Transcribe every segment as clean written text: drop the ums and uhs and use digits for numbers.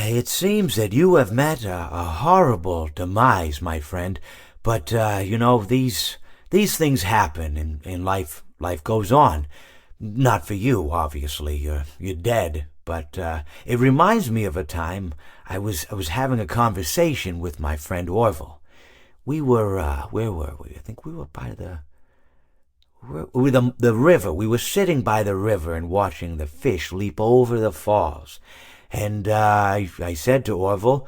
It seems that you have met a horrible demise, my friend. But these things happen in life. Life goes on. Not for you, obviously. You're dead. But it reminds me of a time I was having a conversation with my friend Orville. We were where were we? I think we were by the river. We were sitting by the river and watching the fish leap over the falls. And I said to Orville,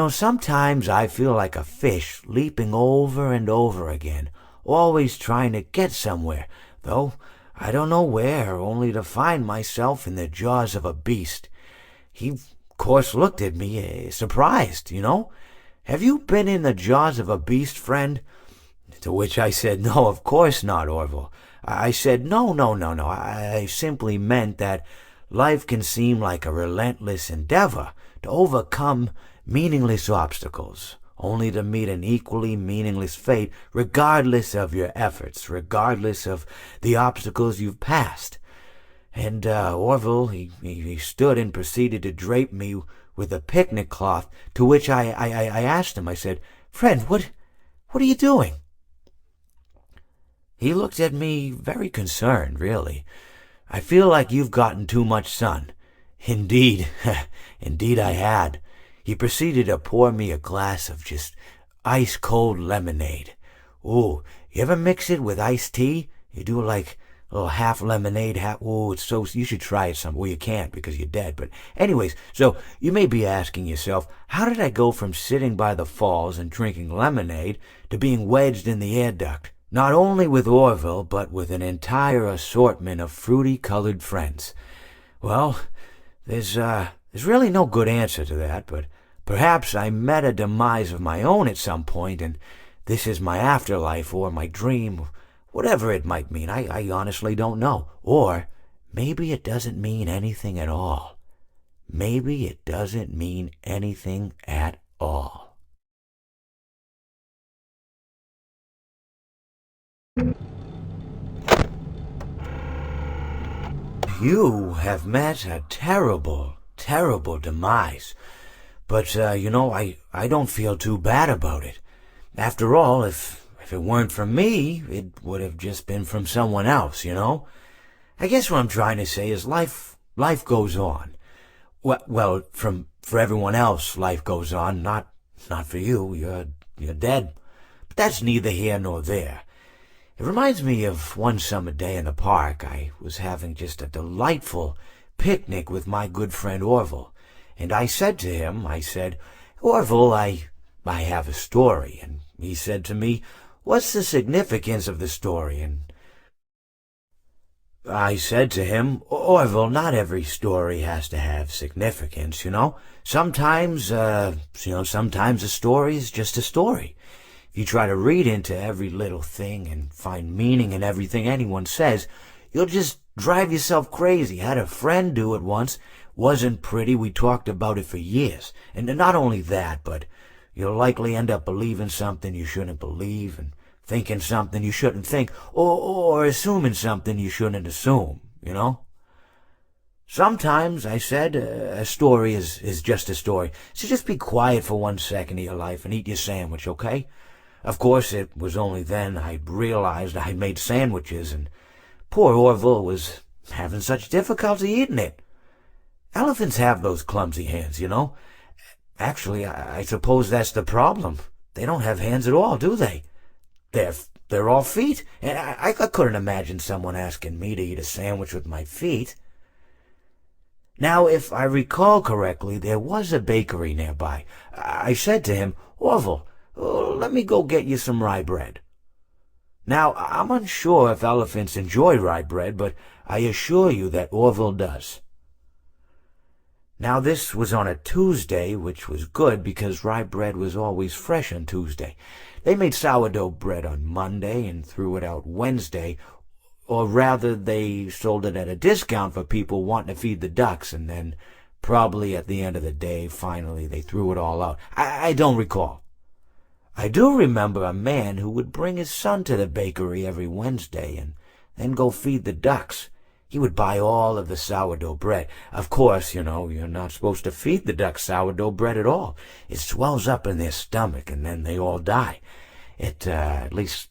sometimes I feel like a fish leaping over and over again, always trying to get somewhere, though I don't know where, only to find myself in the jaws of a beast. He, of course, looked at me, surprised. Have you been in the jaws of a beast, friend? To which I said, no, of course not, Orville. I said, no. I simply meant that life can seem like a relentless endeavor to overcome meaningless obstacles, only to meet an equally meaningless fate regardless of your efforts, regardless of the obstacles you've passed. And Orville, he stood and proceeded to drape me with a picnic cloth, to which I asked him, I said, "Friend, what are you doing?" He looked at me very concerned, really. "I feel like you've gotten too much sun." Indeed, indeed I had. He proceeded to pour me a glass of just ice-cold lemonade. Ooh, you ever mix it with iced tea? You do like a little half lemonade, you should try it some. Well, you can't because you're dead. But anyways, so you may be asking yourself, how did I go from sitting by the falls and drinking lemonade to being wedged in the air duct? Not only with Orville, but with an entire assortment of fruity-colored friends. Well, there's really no good answer to that, but perhaps I met a demise of my own at some point, and this is my afterlife or my dream, whatever it might mean. I honestly don't know. Or maybe it doesn't mean anything at all. Maybe it doesn't mean anything at all. You have met a terrible, terrible demise. But, I don't feel too bad about it. After all, if it weren't from me, it would have just been from someone else, I guess what I'm trying to say is life goes on. Well, for everyone else, life goes on, not for you. You're dead. But that's neither here nor there. It reminds me of one summer day in the park. I was having just a delightful picnic with my good friend Orville. And I said to him, "Orville, I have a story." And he said to me, "What's the significance of the story?" And I said to him, "Orville, not every story has to have significance, Sometimes, sometimes a story is just a story. If you try to read into every little thing and find meaning in everything anyone says, you'll just drive yourself crazy. I had a friend do it once. Wasn't pretty. We talked about it for years. And not only that, but you'll likely end up believing something you shouldn't believe and thinking something you shouldn't think, or assuming something you shouldn't assume, Sometimes, I said, a story is just a story. So just be quiet for 1 second of your life and eat your sandwich, okay? Of course, it was only then I realized I made sandwiches, and poor Orville was having such difficulty eating it. Elephants have those clumsy hands, Actually, I suppose that's the problem. They don't have hands at all, do they? They're all feet, and I couldn't imagine someone asking me to eat a sandwich with my feet. Now, if I recall correctly, there was a bakery nearby. I said to him, "Orville, let me go get you some rye bread." Now, I'm unsure if elephants enjoy rye bread, but I assure you that Orville does. Now, this was on a Tuesday, which was good because rye bread was always fresh on Tuesday. They made sourdough bread on Monday and threw it out Wednesday, or rather they sold it at a discount for people wanting to feed the ducks, and then probably at the end of the day, finally, they threw it all out. I don't recall. I do remember a man who would bring his son to the bakery every Wednesday and then go feed the ducks. He would buy all of the sourdough bread. Of course, you're not supposed to feed the ducks sourdough bread at all. It swells up in their stomach, and then they all die. At least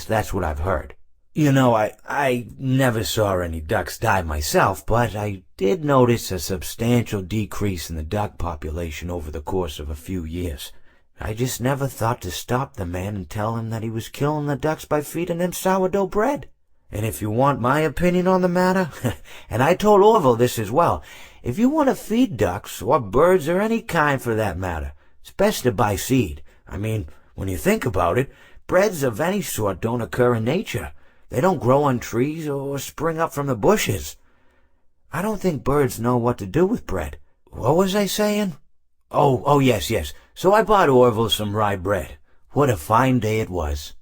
that's what I've heard. I never saw any ducks die myself, but I did notice a substantial decrease in the duck population over the course of a few years. I just never thought to stop the man and tell him that he was killing the ducks by feeding them sourdough bread. And if you want my opinion on the matter, and I told Orville this as well, if you want to feed ducks, or birds, or any kind for that matter, it's best to buy seed. I mean, when you think about it, breads of any sort don't occur in nature. They don't grow on trees or spring up from the bushes. I don't think birds know what to do with bread. What was I saying? Oh, yes. So I bought Orville some rye bread. What a fine day it was.